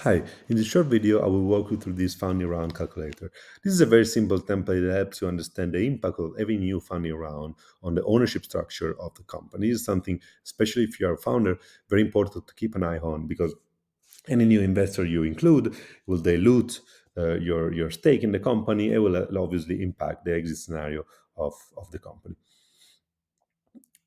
Hi, in this short video, I will walk you through this funding round calculator. This is a very simple template that helps you understand the impact of every new funding round on the ownership structure of the company. This is something, especially if you are a founder, very important to keep an eye on because any new investor you include will dilute your stake in the company. It will obviously impact the exit scenario of the company.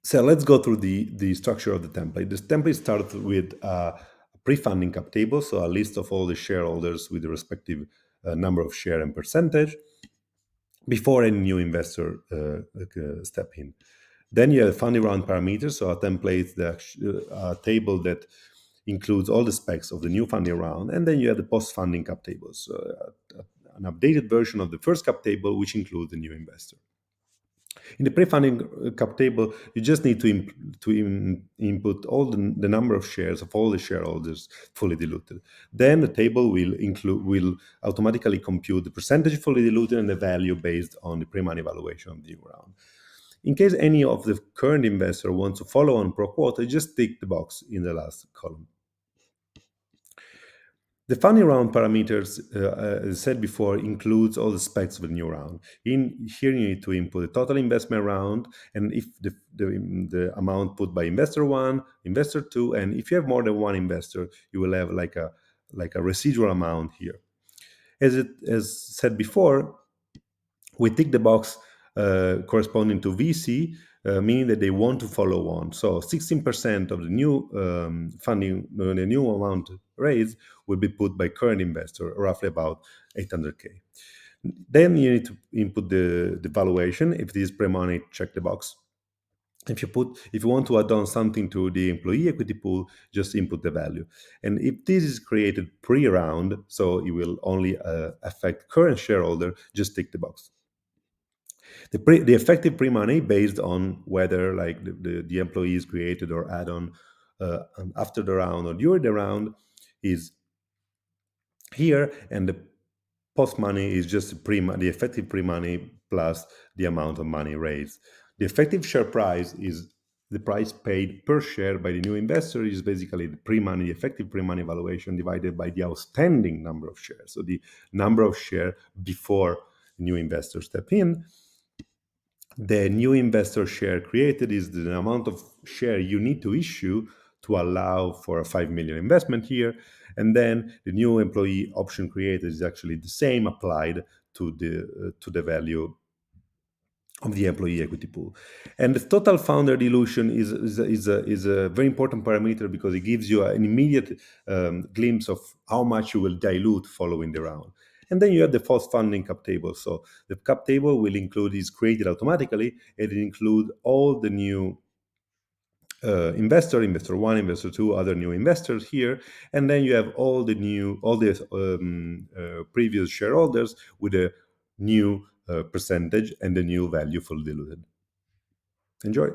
So let's go through the structure of the template. This template starts with a pre-funding cap table, so a list of all the shareholders with the respective number of share and percentage before any new investor step in. Then you have funding round parameters, so a template, a table that includes all the specs of the new funding round, and then you have the post-funding cap tables, an updated version of the first cap table, which includes the new investor. In the pre-funding cap table, you just need to input all the number of shares of all the shareholders fully diluted. Then the table will automatically compute the percentage fully diluted and the value based on the pre-money valuation of the new round. In case any of the current investor wants to follow on pro quota, just tick the box in the last column. The funding round parameters, as said before, includes all the specs of the new round. In here, you need to input the total investment round, and if the amount put by investor one, investor two, and if you have more than one investor, you will have like a residual amount here. As said before, we tick the box corresponding to VC, meaning that they want to follow on. So 16% of the new funding, the new amount raised, will be put by current investor, roughly about 800K. Then you need to input the valuation. If this is pre-money, check the box. If you want to add on something to the employee equity pool, just input the value. And if this is created pre-round, so it will only affect current shareholder, just tick the box. The effective pre-money based on whether like the employee is created or add on after the round or during the round is here, and the post money is just the effective pre-money plus the amount of money raised. The effective share price is the price paid per share by the new investor, is basically the pre-money, the effective pre-money valuation divided by the outstanding number of shares. So the number of shares before new investors step in. The new investor share created is the amount of share you need to issue to allow for a 5 million investment here. And then the new employee option created is actually the same applied to the value of the employee equity pool. And the total founder dilution is a very important parameter because it gives you an immediate glimpse of how much you will dilute following the round. And then you have the post funding cap table. So the cap table will include, is created automatically, and it includes all the new investor one, investor two, other new investors here, and then you have all the previous shareholders with a new percentage and the new value fully diluted. Enjoy.